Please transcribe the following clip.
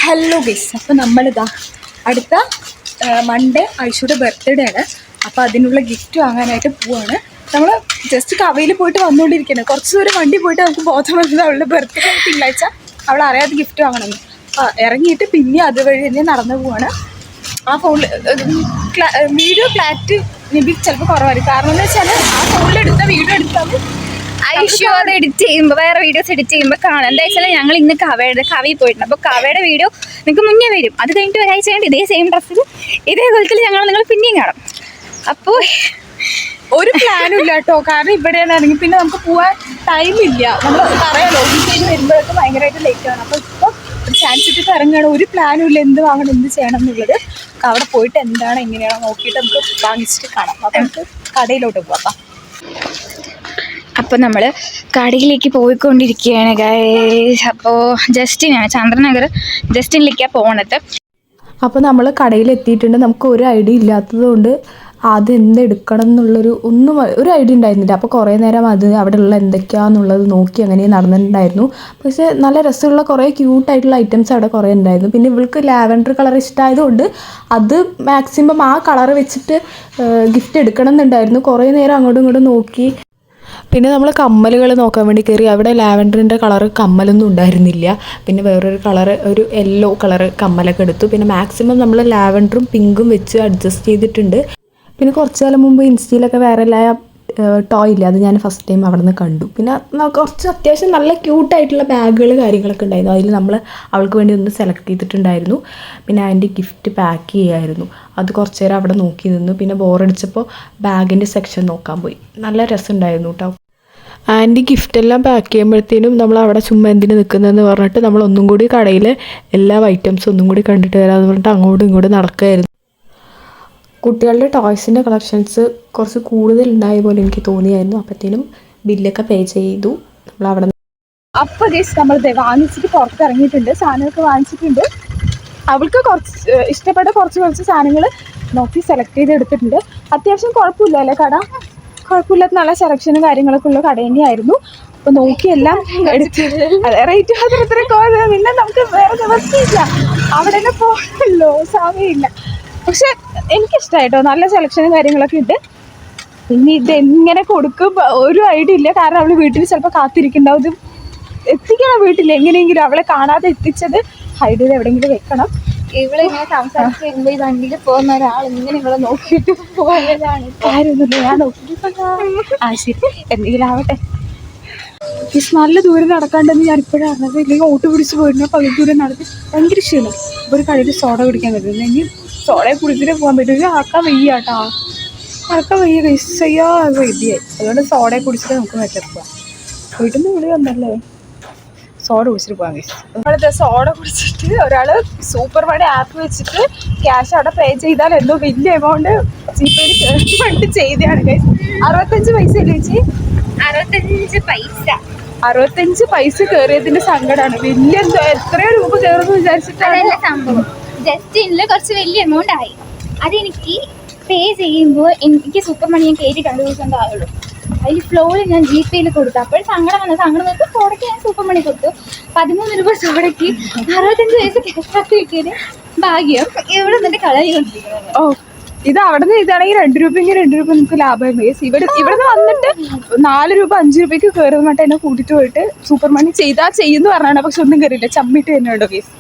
Hello guys, അപ്പോൾ നമ്മളിതാ അടുത്ത മൺഡേ ഐഷുയുടെ ബർത്ത്ഡേ ആണ്. അപ്പോൾ അതിനുള്ള ഗിഫ്റ്റ് വാങ്ങാനായിട്ട് പോവാണ്. നമ്മൾ ജസ്റ്റ് കവയിൽ പോയിട്ട് വന്നുകൊണ്ടിരിക്കുകയാണ്. കുറച്ച് ദൂരം വണ്ടി പോയിട്ട് നമുക്ക് ബോധം വന്നത് അവളുടെ ബർത്ത്ഡേ തിങ്കളാഴ്ച അവൾ അറിയാതെ ഗിഫ്റ്റ് വാങ്ങണമെന്ന്. ഇറങ്ങിയിട്ട് പിന്നെ അതുവഴി തന്നെ നടന്നു പോവാണ്. ആ ഫോണിൽ വീഡിയോ ക്ലാരിറ്റി മേബി ചിലപ്പോൾ കുറവായിരിക്കും. കാരണം എന്ന് വെച്ചാൽ ആ ഫോണിലെടുത്ത വീഡിയോ എടുത്താൽ ഐഷു അത് എഡിറ്റ് ചെയ്യുമ്പോൾ വേറെ വീഡിയോസ് എഡിറ്റ് ചെയ്യുമ്പോൾ കാണാം. എന്താ വെച്ചാൽ ഞങ്ങൾ ഇന്ന് കവയിൽ പോയിട്ടുണ്ട്. അപ്പോൾ കവയുടെ വീഡിയോ നിങ്ങൾക്ക് മുന്നേ വരും. അത് കഴിഞ്ഞിട്ട് ഒരാഴ്ച കഴിഞ്ഞിട്ട് ഇതേ സെയിം ഡ്രസ്സിൽ ഇതേ കൊലത്തിൽ നിങ്ങൾ പിന്നെയും കാണും. അപ്പോൾ ഒരു പ്ലാനും ഇല്ല കേട്ടോ. കാരണം ഇവിടെയാണെങ്കിൽ പിന്നെ നമുക്ക് പോകാൻ ടൈമില്ല. നമ്മൾ പറയാമല്ലോ, ഓഫീസ് കഴിഞ്ഞ് വരുമ്പോഴൊക്കെ ഭയങ്കരമായിട്ട് ലേറ്റ് ആണ്. അപ്പോൾ ഇപ്പോൾ ഒരു ചാൻസ് ഇട്ടിട്ട് ഇറങ്ങുകയാണ്. ഒരു പ്ലാനും ഇല്ല എന്ത് വാങ്ങണം എന്ത് ചെയ്യണം എന്നുള്ളത്. അവിടെ പോയിട്ട് എന്താണ് എങ്ങനെയാണോ നോക്കിയിട്ട് നമുക്ക് വാങ്ങിച്ചിട്ട് കാണാം. അപ്പോൾ നമുക്ക് കടയിലോട്ട് പോകാം. അപ്പോൾ നമ്മൾ കടയിലേക്ക് പോയിക്കൊണ്ടിരിക്കുകയാണ് ഗൈസ്. അപ്പോൾ ജസ്റ്റിനാണ്, ചന്ദ്രനഗർ ജസ്റ്റിനിലേക്കാണ് പോകണത്. അപ്പോൾ നമ്മൾ കടയിലെത്തിയിട്ടുണ്ട്. നമുക്ക് ഒരു ഐഡിയ ഇല്ലാത്തതുകൊണ്ട് അത് എന്തെടുക്കണം എന്നുള്ളൊരു ഒരു ഐഡിയ ഉണ്ടായിരുന്നില്ല. അപ്പോൾ കുറേ നേരം അത് അവിടെയുള്ള എന്തൊക്കെയാണെന്നുള്ളത് നോക്കി അങ്ങനെ നടന്നിട്ടുണ്ടായിരുന്നു. പക്ഷേ നല്ല രസമുള്ള കുറേ ക്യൂട്ടായിട്ടുള്ള ഐറ്റംസ് അവിടെ കുറേ ഉണ്ടായിരുന്നു. പിന്നെ ഇവൾക്ക് ലാവൻഡർ കളർ ഇഷ്ടമായതുകൊണ്ട് അത് മാക്സിമം ആ കളർ വെച്ചിട്ട് ഗിഫ്റ്റ് എടുക്കണം എന്നുണ്ടായിരുന്നു. കുറേ നേരം അങ്ങോട്ടും ഇങ്ങോട്ടും നോക്കി. പിന്നെ നമ്മൾ കമ്മലുകൾ നോക്കാൻ വേണ്ടി കയറി. അവിടെ ലാവൻഡറിൻ്റെ കളറ് കമ്മലൊന്നും ഉണ്ടായിരുന്നില്ല. പിന്നെ വേറൊരു കളറ്, ഒരു യെല്ലോ കളറ് കമ്മലൊക്കെ എടുത്തു. പിന്നെ മാക്സിമം നമ്മൾ ലാവൻഡറും പിങ്കും വെച്ച് അഡ്ജസ്റ്റ് ചെയ്തിട്ടുണ്ട്. പിന്നെ കുറച്ച് കാലം മുമ്പ് ഇൻസ്റ്റയിലൊക്കെ വൈറലായ ടോയ് ഇല്ല, അത് ഞാൻ ഫസ്റ്റ് ടൈം അവിടെ നിന്ന് കണ്ടു. പിന്നെ കുറച്ച് അത്യാവശ്യം നല്ല ക്യൂട്ടായിട്ടുള്ള ബാഗുകൾ കാര്യങ്ങളൊക്കെ ഉണ്ടായിരുന്നു. അതിൽ നമ്മൾ അവൾക്ക് വേണ്ടി ഒന്ന് സെലക്ട് ചെയ്തിട്ടുണ്ടായിരുന്നു. പിന്നെ അതിൻ്റെ ഗിഫ്റ്റ് പാക്ക് ചെയ്യായിരുന്നു. അത് കുറച്ച് നേരം അവിടെ നോക്കി നിന്നു. പിന്നെ ബോറടിച്ചപ്പോൾ ബാഗിൻ്റെ സെക്ഷൻ നോക്കാൻ പോയി. നല്ല രസമുണ്ടായിരുന്നു കേട്ടോ. ആൻറ്റി ഗിഫ്റ്റെല്ലാം പാക്ക് ചെയ്യുമ്പോഴത്തേനും നമ്മൾ അവിടെ ചുമ്മാ എന്തിന് നിൽക്കുന്നതെന്ന് പറഞ്ഞിട്ട് നമ്മൾ ഒന്നും കൂടി കടയിലെ എല്ലാ ഐറ്റംസും ഒന്നും കൂടി കണ്ടിട്ട് വരാമെന്ന് പറഞ്ഞിട്ട് അങ്ങോട്ടും ഇങ്ങോട്ടും നടക്കുകയായിരുന്നു. കുട്ടികളുടെ ടോയ്സിൻ്റെ കളക്ഷൻസ് കുറച്ച് കൂടുതലുണ്ടായ പോലെ എനിക്ക് തോന്നിയായിരുന്നു. അപ്പോഴത്തേനും ബില്ലൊക്കെ പേ ചെയ്തു നമ്മൾ അവിടെ. അപ്പോൾ ഗൈസ് നമ്മൾ വാങ്ങിച്ചിട്ട് പുറത്തിറങ്ങിയിട്ടുണ്ട്. സാധനമൊക്കെ വാങ്ങിച്ചിട്ടുണ്ട്. അവൾക്ക് കുറച്ച് ഇഷ്ടപ്പെട്ട കുറച്ച് സാധനങ്ങൾ നോക്കി സെലക്ട് ചെയ്ത് എടുത്തിട്ടുണ്ട്. അത്യാവശ്യം കുഴപ്പമില്ല അല്ലേ കട? കുഴപ്പമില്ലാത്ത നല്ല സെലക്ഷനും കാര്യങ്ങളൊക്കെ ഉള്ള കട തന്നെയായിരുന്നു. അപ്പോൾ നോക്കിയെല്ലാം എടുത്ത് റേറ്റ് മാത്രം ഇത്രയൊക്കെ പിന്നെ നമുക്ക് വേറെ ദിവസമില്ല, അവിടെ തന്നെ പോകണമല്ലോ, സമയമില്ല. പക്ഷെ എനിക്കിഷ്ടമായിട്ടോ, നല്ല സെലക്ഷനും കാര്യങ്ങളൊക്കെ ഉണ്ട്. പിന്നെ ഇതെങ്ങനെ കൊടുക്കും ഒരു ഐഡിയ ഇല്ല. കാരണം അവൾ വീട്ടിൽ ചിലപ്പോൾ കാത്തിരിക്കുന്നുണ്ടാവും. ഇത് എത്തിക്കണം വീട്ടിൽ എങ്ങനെയെങ്കിലും. അവളെ കാണാതെ എത്തിച്ചത് ഹൈഡ് ചെയ്ത് എവിടെയെങ്കിലും വെക്കണം. ഇവളിങ്ങനെ സംസാരിച്ച് വരുമ്പോൾ ഈ വണ്ടിയിൽ പോകുന്ന ഒരാൾ ഇങ്ങനെ ഇവളെ നോക്കിയിട്ട് പോയതാണ്. കാര്യമൊന്നുമില്ല, ഞാൻ നോക്കിയിട്ട് ശരി എന്തെങ്കിലും ആവട്ടെ. നല്ല ദൂരം നടക്കാണ്ടെന്ന് ഞാൻ ഇപ്പോഴും അറിഞ്ഞത്. ഇല്ലെങ്കിൽ ഓട്ടോ പിടിച്ച് പോയിരുന്ന പകുതി ദൂരം നടത്തി ഭയങ്കര ക്ഷീണം. ഇപ്പോൾ ഒരു കടയിൽ സോഡ കുടിക്കാൻ പറ്റും. എങ്കിൽ സോഡയെ കുടിച്ചിട്ട് പോകാൻ പറ്റും. ആക്കാൻ വയ്യ കേട്ടോ, ആക്കാൻ വയ്യ കഴിച്ചാ വൈദ്യായി. അതുകൊണ്ട് സോഡയെ കുടിച്ചിട്ട് നമുക്ക് മറ്റേ പോകാം. വീട്ടിൽ നിന്ന് വിളി വന്നല്ലേ, സോഡ കുടിച്ചിട്ട് പോകാൻ കഴിച്ചു. നമ്മളത് സോഡ കുടിച്ചിട്ട് ഒരാൾ സൂപ്പർ മണി ആപ്പ് വെച്ചിട്ട് ക്യാഷ് അവിടെ പേ ചെയ്താൽ എന്തോ വലിയ എമൗണ്ട് ജീപ്പേയിൽ വേണ്ടി ചെയ്തതാണ് കഴിച്ചു. 65 പൈസ അല്ലേ ചേച്ചി? 65 പൈസ കയറിയതിന്റെ സങ്കടമാണ്. വലിയ എത്രയോ രൂപ കയറുമെന്ന് വിചാരിച്ചിട്ടാണ് സംഭവം. ജസ്റ്റിനിൽ കുറച്ച് വലിയ എമൗണ്ട് ആയി. അതെനിക്ക് പേ ചെയ്യുമ്പോൾ എനിക്ക് സൂപ്പർ മണി ഞാൻ കയറ്റി 2 ദിവസം ആയുള്ളൂ. അതിൽ ഫ്ലോയിൽ ഞാൻ ജിപേയിൽ കൊടുത്തു. അപ്പോൾ സങ്കടം വന്നിട്ട് സോഡയ്ക്ക് ഞാൻ സൂപ്പർ മണി കൊടുത്തു. 13 രൂപ സോഡയ്ക്ക് 65 പൈസ ക്യാഷ് കിട്ടിയത് ഭാഗ്യം. ഇവിടെ നിന്നിട്ട് കളയുകൊണ്ടിരിക്കുന്നത്. ഓ, ഇത് അവിടെ നിന്ന് ഇതാണെങ്കിൽ 2 രൂപയെങ്കിൽ 2 രൂപ നമുക്ക് ലാഭം. ഇവിടെ നിന്ന് വന്നിട്ട് 4 രൂപ 5 രൂപയ്ക്ക് കയറുന്നിട്ട് എന്നെ കൂട്ടിയിട്ട് പോയിട്ട് സൂപ്പർ മണി ചെയ്യുന്നു പറഞ്ഞാണ്. പക്ഷെ ഒന്നും കയറിയില്ല, ചമ്മിട്ട് തന്നെ ഉണ്ടോ കേസ്.